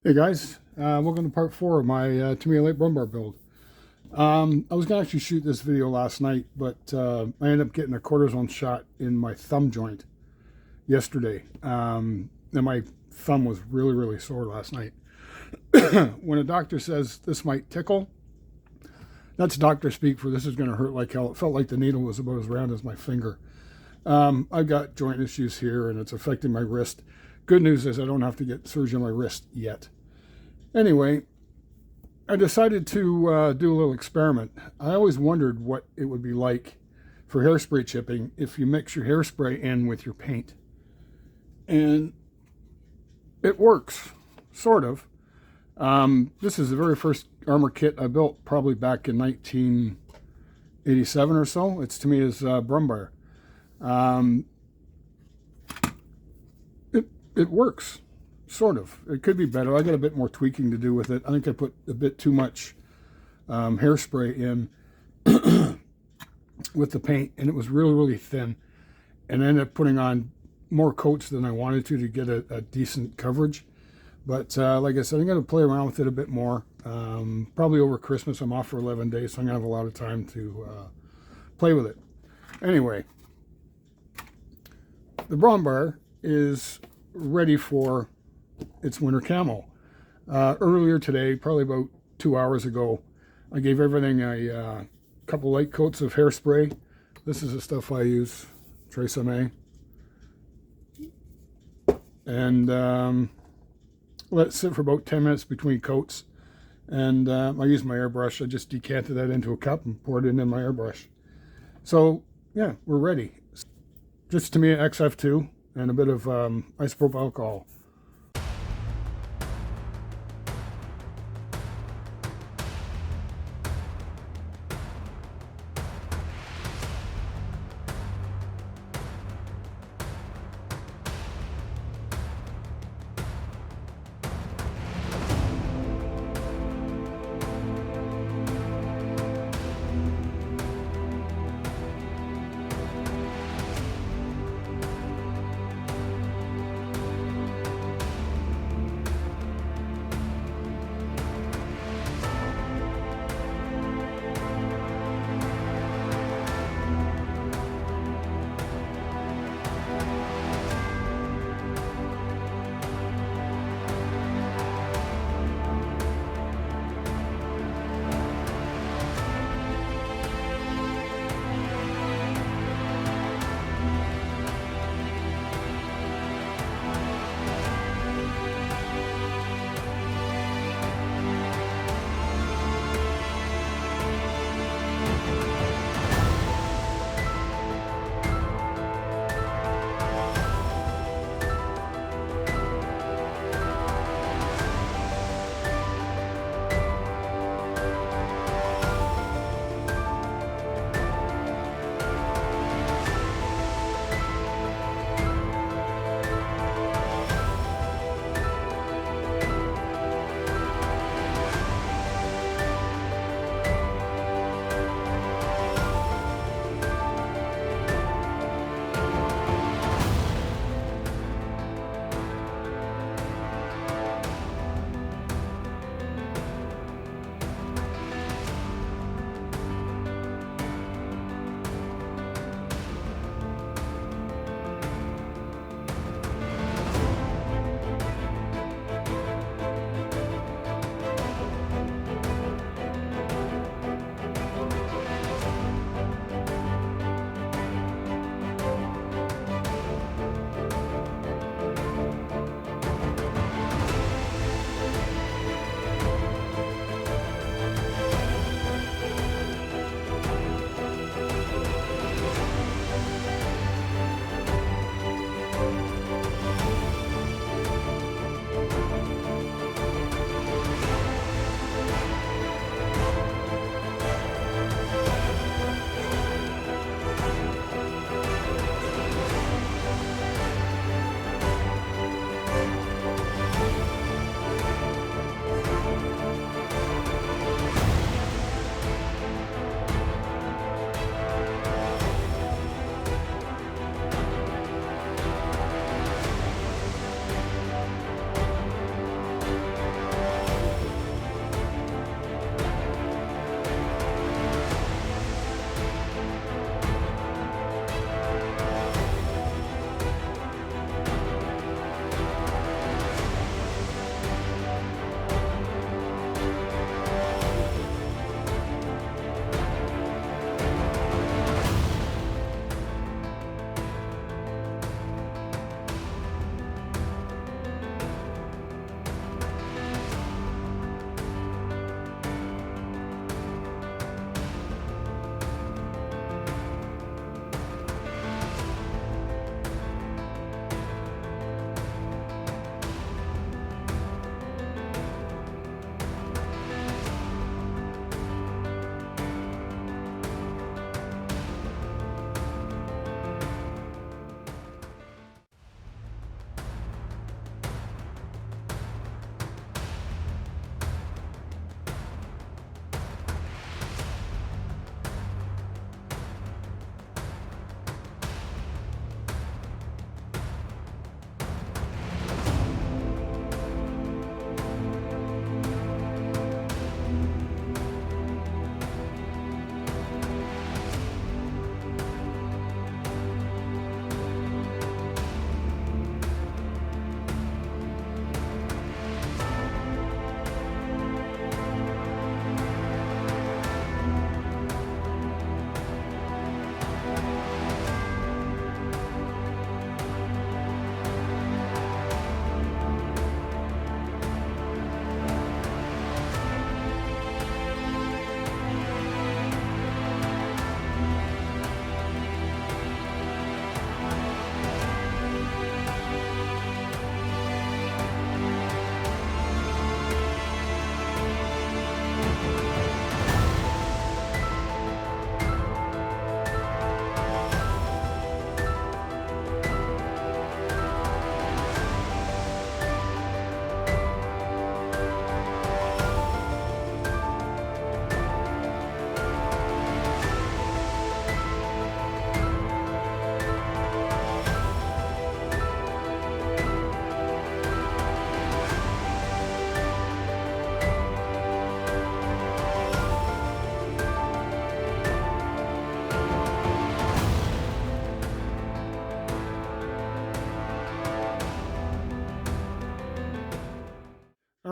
Hey guys, welcome to part 4 of my Tamiya late Brummbar build. I was going to actually shoot this video last night, but I ended up getting a cortisone shot in my thumb joint yesterday. And my thumb was really sore last night. When a doctor says this might tickle, that's doctor speak for this is going to hurt like hell. It felt like the needle was about as round as my finger. I've got joint issues here and it's affecting my wrist. Good news is I don't have to get surgery on my wrist yet. Anyway, I decided to do a little experiment. I always wondered what it would be like for hairspray chipping if you mix your hairspray in with your paint. And it works, sort of. This is the very first armor kit I built, probably back in 1987 or so. It's Tamiya's Brummbar. It works, sort of. It could be better. I got a bit more tweaking to do with it. I think I put a bit too much hairspray in with the paint, and it was really thin. And I ended up putting on more coats than I wanted to get a decent coverage. But like I said, I'm going to play around with it a bit more. Probably over Christmas. I'm off for 11 days, so I'm going to have a lot of time to play with it. Anyway, the Brummbar is ready for its winter camo. Earlier today, probably about 2 hours ago, I gave everything a couple light coats of hairspray. This is the stuff I use, Tamiya, and let it sit for about 10 minutes between coats. And I used my airbrush. I just decanted that into a cup and poured it in my airbrush. So yeah, we're ready. Just Tamiya XF2 and a bit of isopropyl alcohol.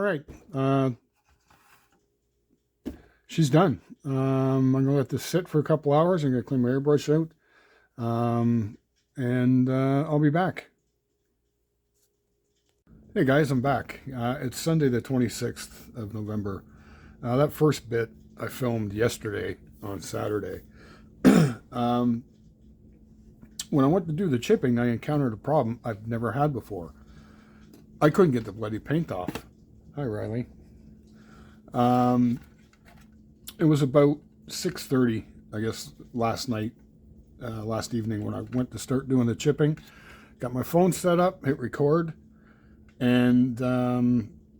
right. She's done. I'm going to let this sit for a couple hours. I'm going to clean my airbrush out. And I'll be back. Hey guys, I'm back. It's Sunday the 26th of November. That first bit I filmed yesterday on Saturday. When I went to do the chipping, I encountered a problem I've never had before. I couldn't get the bloody paint off. Hi, Riley. It was about 6:30, I guess, last evening when I went to start doing the chipping. Got my phone set up, hit record, and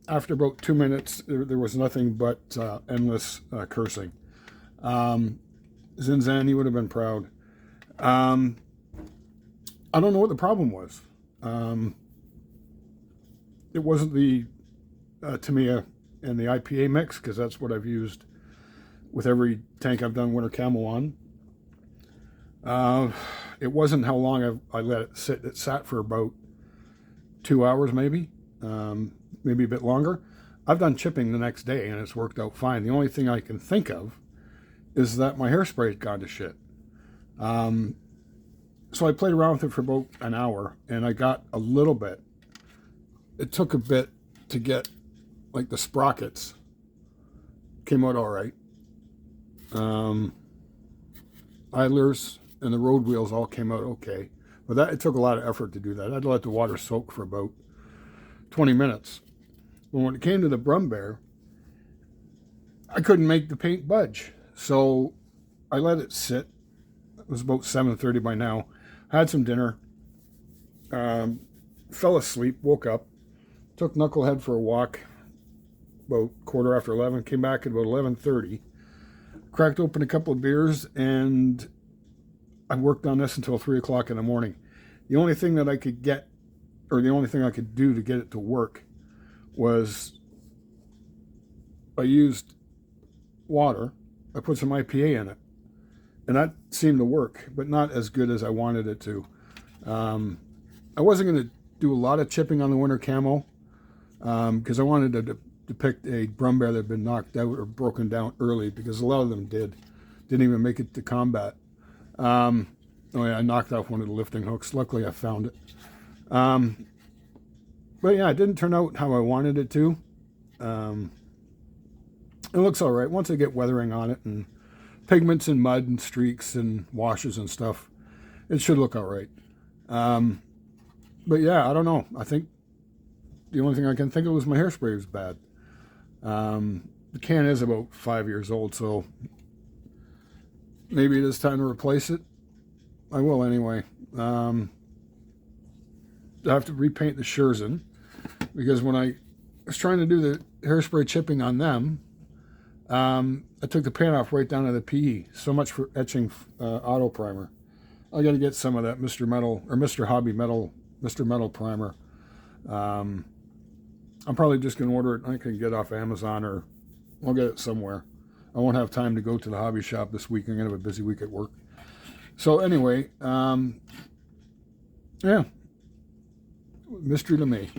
after about 2 minutes, there was nothing but endless cursing. Zinzan, he would have been proud. I don't know what the problem was. It wasn't the Tamiya and the IPA mix, because that's what I've used with every tank I've done winter camo on. It wasn't how long I let it sit. It sat for about 2 hours, maybe a bit longer. I've done chipping the next day and it's worked out fine. The only thing I can think of is that my hairspray's gone to shit. So I played around with it for about an hour and I got a little bit. It took a bit to get, like, the sprockets came out all right. Idlers and the road wheels all came out okay. But it took a lot of effort to do that. I had to let the water soak for about 20 minutes. But when it came to the Brummbar, I couldn't make the paint budge. So I let it sit. It was about 7:30 by now. I had some dinner. Fell asleep, woke up, took Knucklehead for a walk about 11:15, came back at about 11:30, cracked open a couple of beers, and I worked on this until 3 o'clock in the morning. The only thing that I could get, or the only thing I could do to get it to work, was I used water. I put some IPA in it, and that seemed to work, but not as good as I wanted it to. I wasn't going to do a lot of chipping on the winter camo, because I wanted to depict a Brummbar that had been knocked out or broken down early, because a lot of them didn't even make it to combat. Oh yeah, I knocked off one of the lifting hooks. Luckily I found it. But yeah, it didn't turn out how I wanted it to. It looks all right once I get weathering on it and pigments and mud and streaks and washes and stuff. It should look all right. But yeah, I don't know. I think the only thing I can think of was my hairspray was bad. The can is about 5 years old, so maybe it is time to replace it. I will anyway. I have to repaint the Scherzen, because when I was trying to do the hairspray chipping on them, I took the paint off right down to the PE. So much for etching auto primer. I got to get some of that Mr. Metal or Mr. Hobby Metal, Mr. Metal primer. I'm probably just going to order it. I can get it off Amazon, or I'll get it somewhere. I won't have time to go to the hobby shop this week. I'm going to have a busy week at work. So anyway, yeah, mystery to me.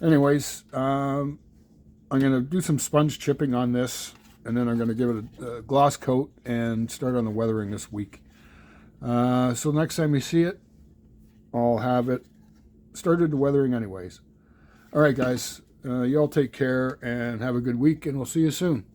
Anyways, I'm going to do some sponge chipping on this, and then I'm going to give it a gloss coat and start on the weathering this week. So next time you see it, I'll have it started the weathering anyways. All right, guys, you all take care and have a good week, and we'll see you soon.